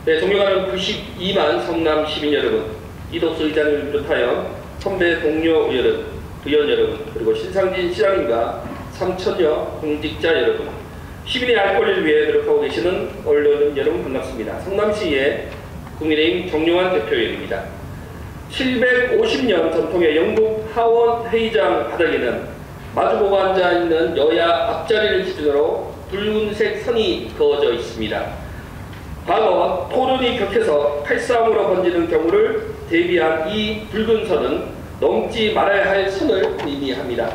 네, 존경하는 92만 성남 시민 여러분, 이덕수 의장을 비롯하여 선배 동료 의원 여러분, 그리고 신상진 시장님과 3천여 공직자 여러분, 시민의 알 권리를 위해 노력하고 계시는 언론 여러분 반갑습니다. 성남시의 국민의힘 정용환 대표입니다. 750년 전통의 영국 하원 회의장 바닥에는 마주보고 앉아있는 여야 앞자리를 기준으로 붉은색 선이 그어져 있습니다. 과거 토론이 격해서 칼싸움으로 번지는 경우를 대비한 이 붉은 선은 넘지 말아야 할 선을 의미합니다.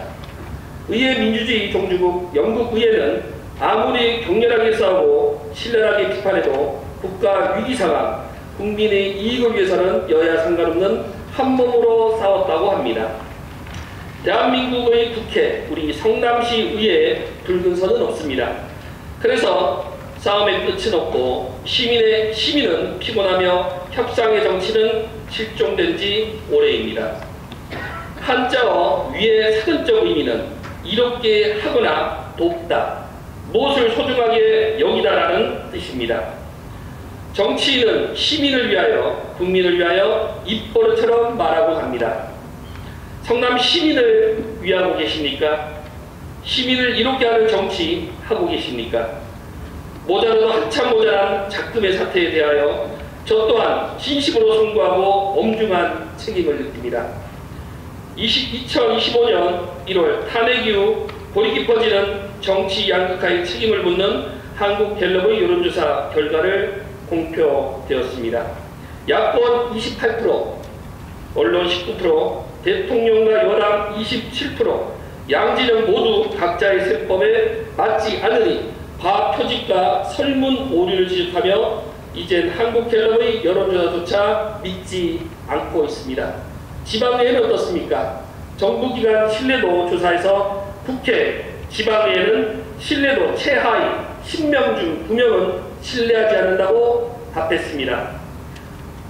의회 민주주의 종주국 영국 의회는 아무리 격렬하게 싸우고 신랄하게 비판해도 국가 위기 상황, 국민의 이익을 위해서는 여야 상관없는 한 몸으로 싸웠다고 합니다. 대한민국의 국회, 우리 성남시 의회에 붉은 선은 없습니다. 그래서 싸움의 끝은 없고 시민은 피곤하며 협상의 정치는 실종된 지 오래입니다. 한자어 위의 사전적 의미는 이롭게 하거나 돕다, 무엇을 소중하게 여기다라는 뜻입니다. 정치인은 시민을 위하여, 국민을 위하여 입버릇처럼 말하고 합니다. 성남 시민을 위하고 계십니까? 시민을 이롭게 하는 정치 하고 계십니까? 모자라도 한참 모자란 작금의 사태에 대하여 저 또한 진심으로 송구하고 엄중한 책임을 느낍니다. 2025년 1월 탄핵 이후 골이 깊어지는 정치 양극화의 책임을 묻는 한국갤럽의 여론조사 결과를 공표되었습니다. 야권 28%, 언론 19%, 대통령과 여당 27%, 양진영 모두 각자의 세법에 맞지 않으니 과표직과 설문 오류를 지적하며 이젠 한국갤럽의 여론조사조차 믿지 않고 있습니다. 지방의회는 어떻습니까? 정부기관 신뢰도 조사에서 국회, 지방의회는 신뢰도 최하위 10명 중 9명은 신뢰하지 않는다고 답했습니다.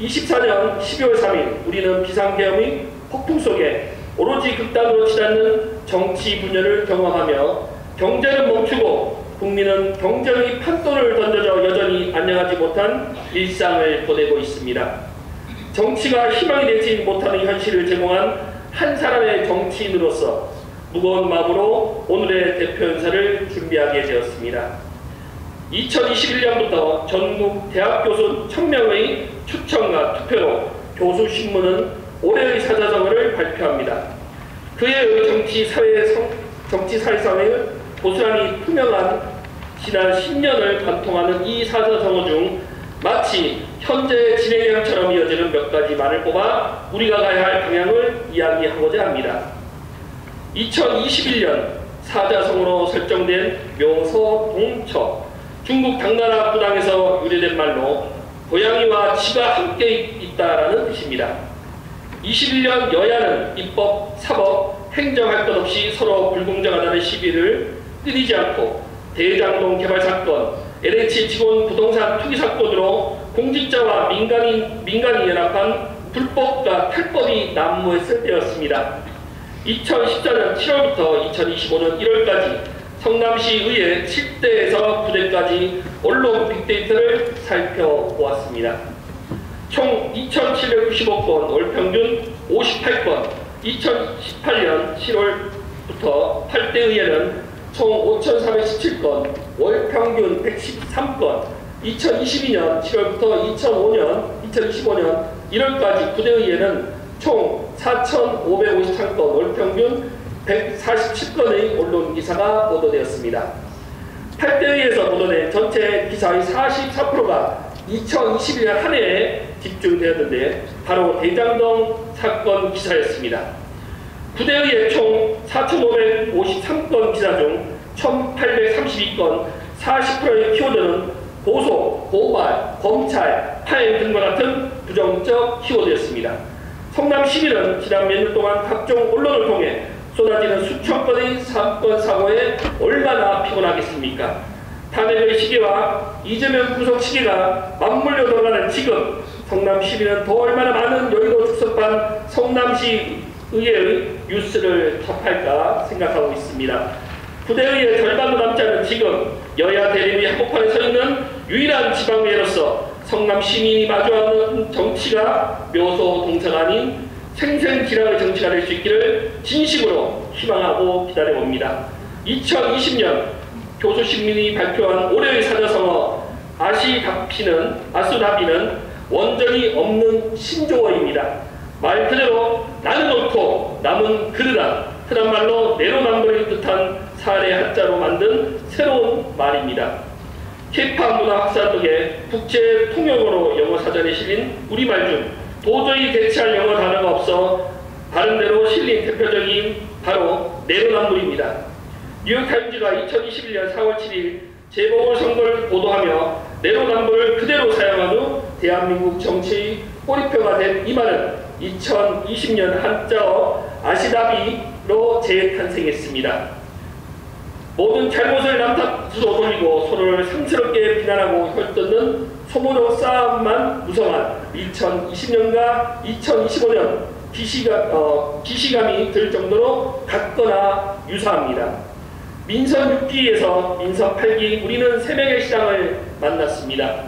24년 12월 3일 우리는 비상계엄의 폭풍 속에 오로지 극단으로 치닫는 정치 분열을 경험하며 경제는 멈추고 국민은 경쟁의 판돈을 던져져 여전히 안녕하지 못한 일상을 보내고 있습니다. 정치가 희망이 되지 못하는 현실을 제공한 한 사람의 정치인으로서 무거운 마음으로 오늘의 대표 연설을 준비하게 되었습니다. 2021년부터 전국 대학 교수 1000명의 추천과 투표로 교수신문은 올해의 사자성어를 발표합니다. 그의 정치 사회상을 고스란히 투명한 지난 10년을 관통하는 이 사자성어 중 마치 현재 진행형처럼 이어지는 몇 가지 말을 뽑아 우리가 가야 할 방향을 이야기하고자 합니다. 2021년 사자성어로 설정된 묘서동처, 중국 당나라 부당에서 유래된 말로 고양이와 쥐가 함께 있다라는 뜻입니다. 21년 여야는 입법, 사법, 행정할 것 없이 서로 불공정하다는 시비를 끊이지 않고 대장동 개발 사건, LH 직원 부동산 투기 사건으로 공직자와 민간이 연합한 불법과 탈법이 난무했을 때였습니다. 2014년 7월부터 2025년 1월까지 성남시 의회 7대에서 9대까지 언론 빅데이터를 살펴보았습니다. 총 2,795건, 월평균 58건, 2018년 7월부터 8대 의회는 총 5,417건, 월평균 113건, 2022년 7월부터 2025년 1월까지 9대 의회는 총 4,553건, 월평균 147건의 언론기사가 보도되었습니다. 8대 의회에서 보도된 전체 기사의 44%가 2021년 한 해에 집중되었는데 바로 대장동 사건 기사였습니다. 9대 의회 총 4,553건 기사 중 1,832건, 40%의 키워드는 고소, 고발, 검찰, 파행 등과 같은 부정적 키워드였습니다. 성남 시민은 지난 몇 년 동안 각종 언론을 통해 쏟아지는 수천 건의 사건 사고에 얼마나 피곤하겠습니까? 탄핵의 시기와 이재명 구속 시기가 맞물려 돌아가는 지금 성남 시민은 더 얼마나 많은 여의도 축소판 성남시 의회의 뉴스를 접할까 생각하고 있습니다. 부대의회 절반도 남지 않은 지금 여야 대립이 한복판에 서 있는 유일한 지방의회로서 성남 시민이 마주하는 정치가 묘소 동서가 아닌 생생지락의 정치가 될 수 있기를 진심으로 희망하고 기다려봅니다. 2020년 교수신민이 발표한 올해의 사자성어 아수다비는 원전이 없는 신조어입니다. 말 그대로 나는 옳고 남은 그르다. 흔한 말로 내로남불을 뜻한 사례 한자로 만든 새로운 말입니다. 케이팝 문화 확산 덕에 국제 통용어로 영어 사전에 실린 우리말 중 도저히 대체할 영어 단어가 없어 바른대로 실린 대표적인 바로 내로남불입니다. 뉴욕타임즈가 2021년 4월 7일 재보궐선거를 보도하며 내로남불을 그대로 사용한 후 대한민국 정치의 꼬리표가 된 이 말은 2020년 한자어 아시다비로 재탄생했습니다. 모든 잘못을 남 탓으로 돌리고 서로를 상스럽게 비난하고 혈뜯는 소모적 싸움만 무성한 2020년과 2025년 기시감이 들 정도로 같거나 유사합니다. 민선 6기에서 민선 8기 우리는 3명의 시장을 만났습니다.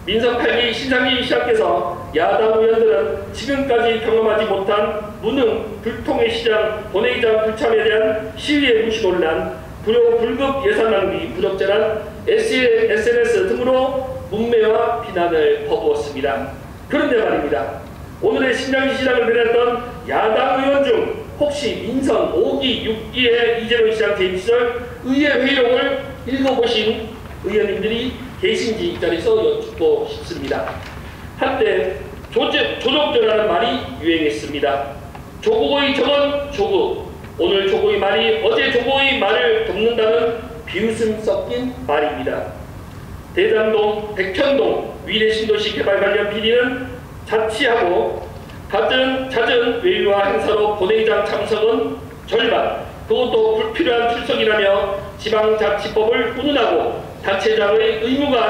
민선 8기 신상기 시장께서 야당 의원들은 지금까지 경험하지 못한 무능, 불통의 시장, 본회의장 불참에 대한 시위의 무시 논란, 불효 불급 예산 낭비, 부적절한 SNS 등으로 문매와 비난을 퍼부었습니다. 그런데 말입니다. 오늘의 신장기 시장을 배냈던 야당 의원 중 혹시 민선 5기, 6기의 이재명 시장 재임 시절 의회 회의록을 읽어보신 의원님들이 계신지 이 자리에서 여쭙고 싶습니다. 한때 조족조라는 말이 유행했습니다. 조국의 적은 조국, 오늘 조국의 말이 어제 조국의 말을 돕는다는 비웃음 섞인 말입니다. 대장동, 백현동 위례신도시 개발 관련 비리는 자치하고 잦은 외유와 행사로 본회의장 참석은 절반, 그것도 불필요한 출석이라며 지방자치법을 운운하고 단체장의 의무가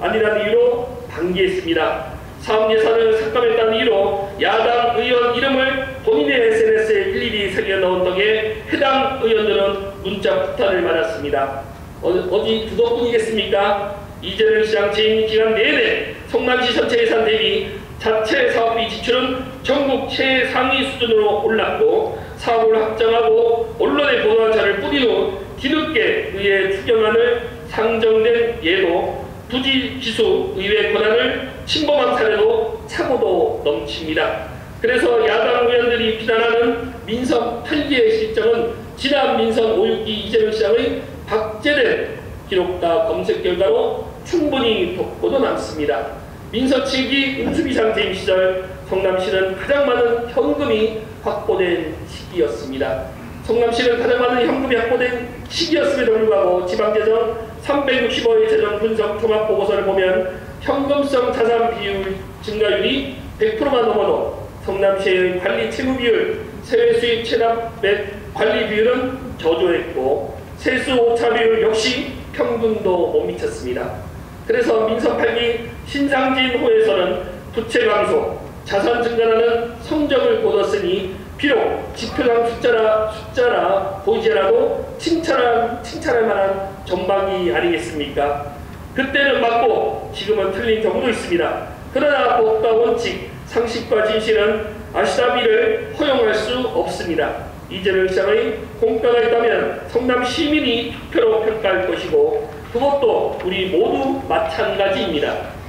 아니라는 이유로 방기했습니다. 사업 예산을 삭감했다는 이유로 야당 의원 이름을 본인의 SNS에 일일이 새겨 넣은 덕에 해당 의원들은 문자 폭탄을 맞았습니다. 어디 두 덕분이겠습니까? 이재명 시장 재임 기간 내내 성남시 전체 예산 대비 자체 사업비 지출은 전국 최상위 수준으로 올랐고 사업을 확장하고 언론에 보도한 자를 뿌린 후 뒤늦게 의회 추경안을 상정된 예도 부지 기수 의회 권한을 침범한 사례도 차고도 넘칩니다. 그래서 야당 의원들이 비난하는 민선 8기의 실정은 지난 민선 5, 6기 이재명 시장의 박제된 기록과 검색 결과로 충분히 돋보도 남습니다. 민선 7기 은수비상 재임 시절 성남시는 가장 많은 현금이 확보된 시기였습니다. 성남시는 가장 많은 현금이 확보된 시기였음에도 불구하고 지방재정 365의 재정 분석 종합보고서를 보면 현금성 자산 비율 증가율이 100%만 넘어도 성남시의 관리 채무 비율, 세외 수입 체납액 관리 비율은 저조했고 세수 오차 비율 역시 평균도 못 미쳤습니다. 그래서 민선 8기 신상진호에서는 부채 감소, 자산 증가라는 성적을 거뒀으니 비록 지표상 숫자라 보이지라도 칭찬할 만한 전망이 아니겠습니까? 그때는 맞고 지금은 틀린 경우도 있습니다. 그러나 법과 원칙, 상식과 진실은 아시다비를 허용할 수 없습니다. 이재명 시장의 공과가 있다면 성남 시민이 투표로 평가할 것이고 그것도 우리 모두 마찬가지입니다.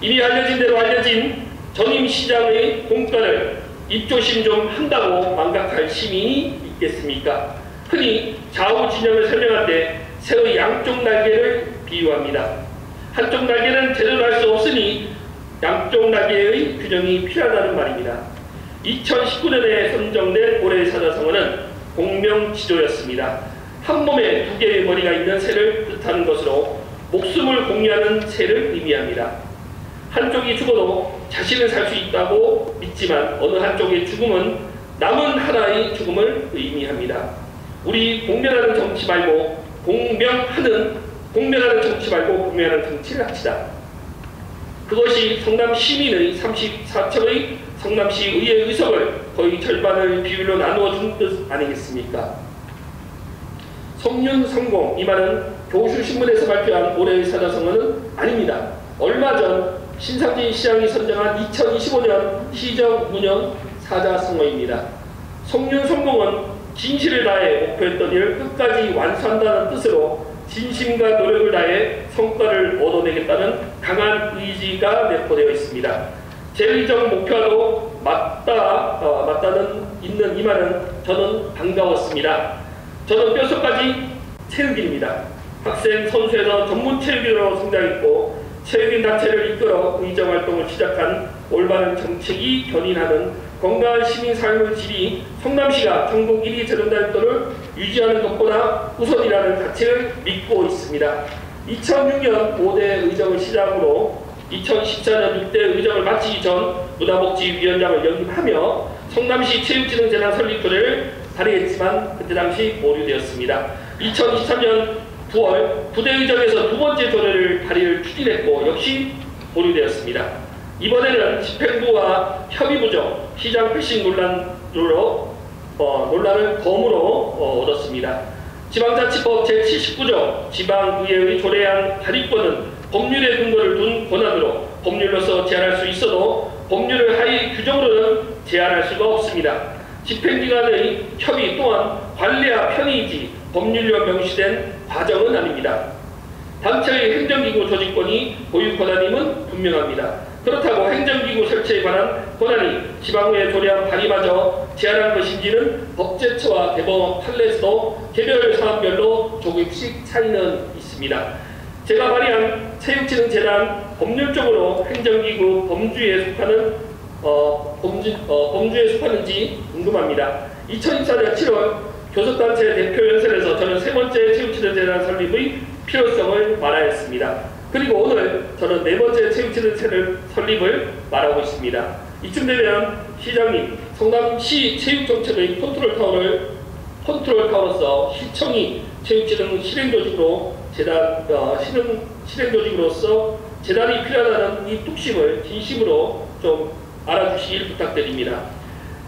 이미 알려진 대로 알려진 전임 시장의 공과를 입조심 좀 한다고 망각할 시민이 있겠습니까? 흔히 좌우 진영을 설명할 때 새의 양쪽 날개를 비유합니다. 한쪽 날개는 제대로 할 수 없으니 양쪽 날개의 균형이 필요하다는 말입니다. 2019년에 선정된 올해의 사자성어는 공명지조였습니다. 한 몸에 두 개의 머리가 있는 새를 뜻하는 것으로 목숨을 공유하는 새를 의미합니다. 한쪽이 죽어도 자신은 살 수 있다고 믿지만 어느 한쪽의 죽음은 남은 하나의 죽음을 의미합니다. 우리 공멸하는 정치 말고 공명하는 정치를 합시다. 그것이 성남 시민의 34척의 성남시 의회 의석을 거의 절반을 비율로 나누어 준 뜻 아니겠습니까? 성륜 성공 이 말은 교수신문에서 발표한 올해의 사자성어는 아닙니다. 얼마 전 신상진 시장이 선정한 2025년 시정 운영 사자성어입니다. 성륜 성공은 진실을 다해 목표했던 일을 끝까지 완수한다는 뜻으로 진심과 노력을 다해 성과를 얻어내겠다는 강한 의지가 내포되어 있습니다. 제1정 목표와도 맞다는 있는 이 말은 저는 반가웠습니다. 저는 뼛속까지 체육인입니다. 학생 선수에서 전문 체육인으로 성장했고 체육인 단체를 이끌어 의정활동을 시작한 올바른 정책이 견인하는 건강한 시민 삶의 질이 성남시가 전국 1위 재련단도를 유지하는 것보다 우선이라는 가치를 믿고 있습니다. 2006년 5대 의정을 시작으로 2014년 6대 의정을 마치기 전 문화복지위원장을 역임하며 성남시 체육진흥재단 설립 조례를 발의했지만 그때 당시 보류되었습니다. 2023년 9월 부대의정에서 두 번째 조례를 발의를 추진했고 역시 보류되었습니다. 이번에는 집행부와 협의 부족, 시장 패싱 논란을 덤으로 얻었습니다. 지방자치법 제79조 지방의회의 조례안 발의권은 법률의 근거를 둔 권한으로 법률로서 제한할 수 있어도 법률을 하위 규정으로는 제한할 수가 없습니다. 집행기관의 협의 또한 관례와 편의이지 법률로 명시된 과정은 아닙니다. 단체의 행정기구 조직권이 보유 권한임은 분명합니다. 그렇다고 행정기구 설치에 관한 권한이 지방의회 조례안 발의마저 제한한 것인지는 법제처와 대법원 판례에서도 개별 사안별로 조금씩 차이는 있습니다. 제가 발의한 체육진흥재단 법률적으로 행정기구 범주에 속하는지 궁금합니다. 2024년 7월 교섭단체 대표연설에서 저는 세 번째 체육진흥재단 설립의 필요성을 말하였습니다. 그리고 오늘 저는 네 번째 체육진흥재단 설립을 말하고 있습니다. 이쯤 되면 시장님, 성남시 체육정책의 컨트롤타워로서 시청이 체육진흥 실행조직으로서 재단이 필요하다는 이 뚝심을 진심으로 좀 알아주시길 부탁드립니다.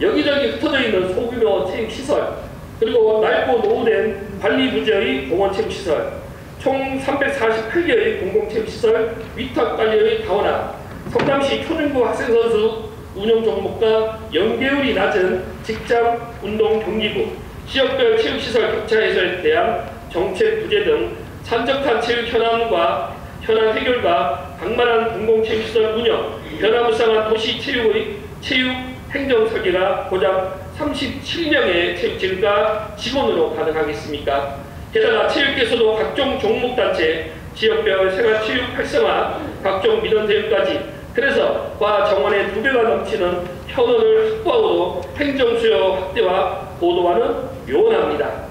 여기저기 흩어져 있는 소규모 체육시설, 그리고 낡고 노후된 관리부재의 공원체육시설, 총 348개의 공공체육시설 위탁관리의 다원화, 성남시 초중고 학생선수 운영 종목과 연계율이 낮은 직장 운동 경기부, 지역별 체육시설 격차 해소에 대한 정책 부재 등 산적한 체육 현안 해결과 방만한 공공체육시설 운영, 변화무쌍한 도시 체육의 체육 행정 설계가 고작 37명의 체육진과 직원으로 가능하겠습니까? 게다가 체육계에서도 각종 종목단체, 지역별 생활체육 활성화, 각종 민원 대응까지, 그래서 과 정원의 2배가 넘치는 현원을 확보하고도 행정수요 확대와 고도화는 요원합니다.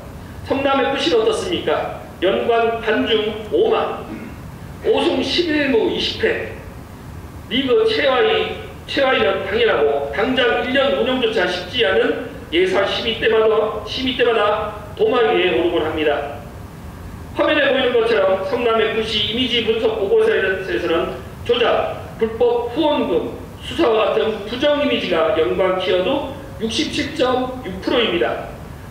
성남FC는 어떻습니까? 연관 관중 5만, 5승 11무 20패, 리그 최하위는 당연하고 당장 1년 운영조차 쉽지 않은 예산 심의 때마다 도마 위에 오르곤 합니다. 화면에 보이는 것처럼 성남FC 이미지 분석 보고서에서는 조작, 불법 후원금, 수사와 같은 부정 이미지가 연관 키워도 67.6%입니다.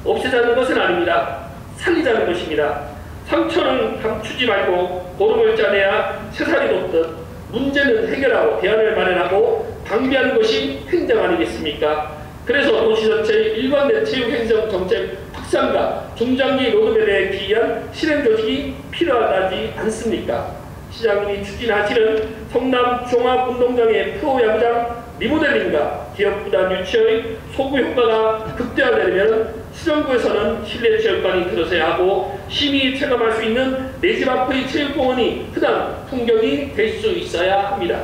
없애자는 것은 아닙니다. 살리자는 것입니다. 상처는 감추지 말고 보름을 짜내야 새살이 돋듯 문제는 해결하고 대안을 마련하고 방비하는 것이 행정 아니겠습니까? 그래서 도시 전체의 일관된 체육행정 정책 확산과 중장기 로드맵에 기이한 실행조직이 필요하지 않습니까? 시장님이 추진하시는 성남 종합운동장의 프로야구장 리모델링과 기업부단 유치의 소구 효과가 극대화되려면 수정구에서는 실내체육관이 들어서야 하고 시민이 체감할 수 있는 내 집 앞의 체육공원이 흔한 풍경이 될 수 있어야 합니다.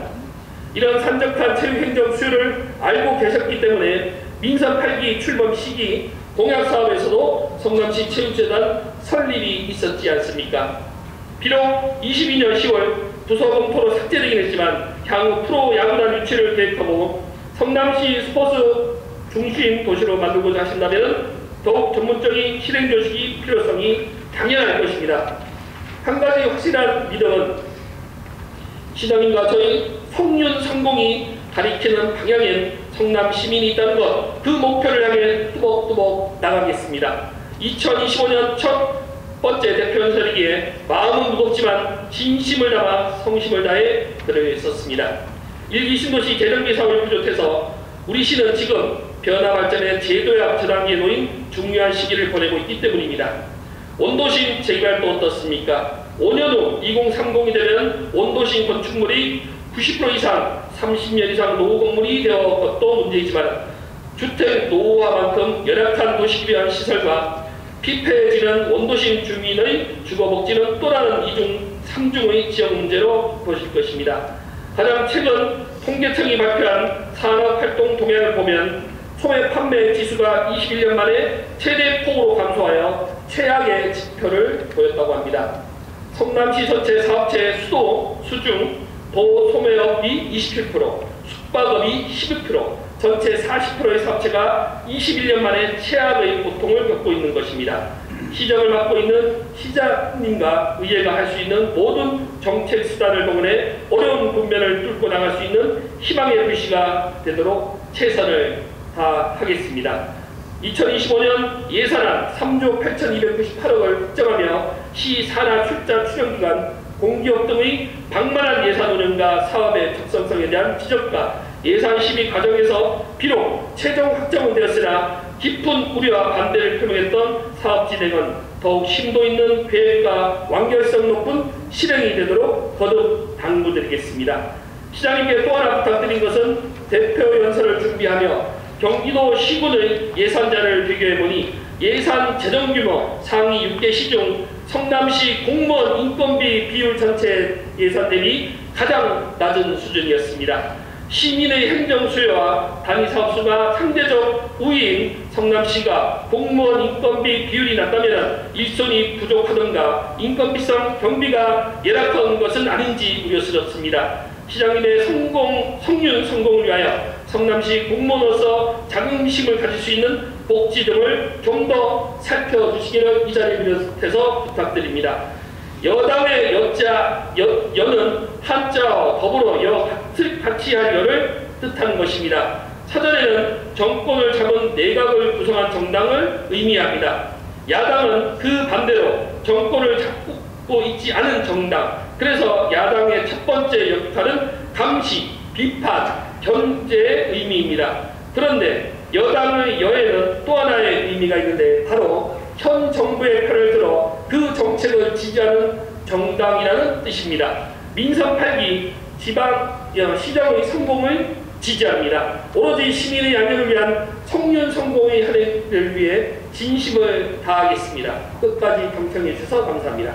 이런 산적한 체육행정 수요를 알고 계셨기 때문에 민선 8기 출범 시기 공약사업에서도 성남시 체육재단 설립이 있었지 않습니까? 비록 22년 10월 부서 검토로 삭제되긴 했지만 향후 프로야구단 유치를 계획하고 성남시 스포츠 중심 도시로 만들고자 하신다면 더욱 전문적인 실행조직이 필요성이 당연할 것입니다. 한 가지 확실한 믿음은 시장님과 저희 성륜 성공이 가리키는 방향엔 성남 시민이 있다는 것, 그 목표를 향해 뚜벅뚜벅 나가겠습니다. 2025년 첫 번째 대표연설이기에 마음은 무겁지만 진심을 담아 성심을 다해 들어있었습니다. 일기 신도시 재정비 사업을 비롯해서 우리 시는 지금 변화 발전의 제도의 저단기에 놓인 중요한 시기를 보내고 있기 때문입니다. 원도심 재개발도 어떻습니까? 5년 후 2030이 되면 원도심 건축물이 90% 이상 30년 이상 노후 건물이 되어 것도 문제이지만 주택 노후화만큼 열악한 도시를 위한 시설과 피폐해지는 원도심 주민의 주거복지는 또 다른 2중, 3중의 지역 문제로 보실 것입니다. 가장 최근 통계청이 발표한 산업활동 동향을 보면 소매 판매 지수가 21년 만에 최대 폭으로 감소하여 최악의 지표를 보였다고 합니다. 성남시 전체 사업체 수도, 수중, 도소매업이 27%, 숙박업이 11%, 전체 40%의 사업체가 21년 만에 최악의 고통을 겪고 있는 것입니다. 시정을 맡고 있는 시장님과 의회가 할 수 있는 모든 정책 수단을 동원해 어려운 국면을 뚫고 나갈 수 있는 희망의 불씨가 되도록 최선을 다하겠습니다. 2025년 예산안 3조 8,298억을 확정하며 시 산하 출자 추정기관, 공기업 등의 방만한 예산 운영과 사업의 적성성에 대한 지적과 예산 심의 과정에서 비록 최종 확정은 되었으나 깊은 우려와 반대를 표명했던 사업 진행은 더욱 심도 있는 계획과 완결성 높은 실행이 되도록 거듭 당부드리겠습니다. 시장님께 또 하나 부탁드린 것은 대표 연설을 준비하며 경기도 시군의 예산자를 비교해보니 예산 재정규모 상위 6개 시 중 성남시 공무원 인건비 비율 전체 예산 대비 가장 낮은 수준이었습니다. 시민의 행정 수요와 단위 사업수가 상대적 우위인 성남시가 공무원 인건비 비율이 낮다면 일손이 부족하던가 인건비성 경비가 열악한 것은 아닌지 우려스럽습니다. 시장님의 성윤 성공을 위하여 성남시 공무원으로서 자긍심을 가질 수 있는 복지 등을 좀 더 살펴주시기를 이 자리를 비롯해서 부탁드립니다. 여당의 여는 한자와 더불어 같이 할 여를 뜻하는 것입니다. 사전에는 정권을 잡은 내각을 구성한 정당을 의미합니다. 야당은 그 반대로 정권을 잡고 있지 않은 정당, 그래서 야당의 첫 번째 역할은 감시, 비판, 견제의 의미입니다. 그런데 여당의 여에는 또 하나의 의미가 있는데 바로 현 정부의 편을 들어 그 정책을 지지하는 정당이라는 뜻입니다. 민선 8기 시정의 성공을 지지합니다. 오로지 시민의 양념을 위한 성윤 성공의 한 해를 위해 진심을 다하겠습니다. 끝까지 경청해 주셔서 감사합니다.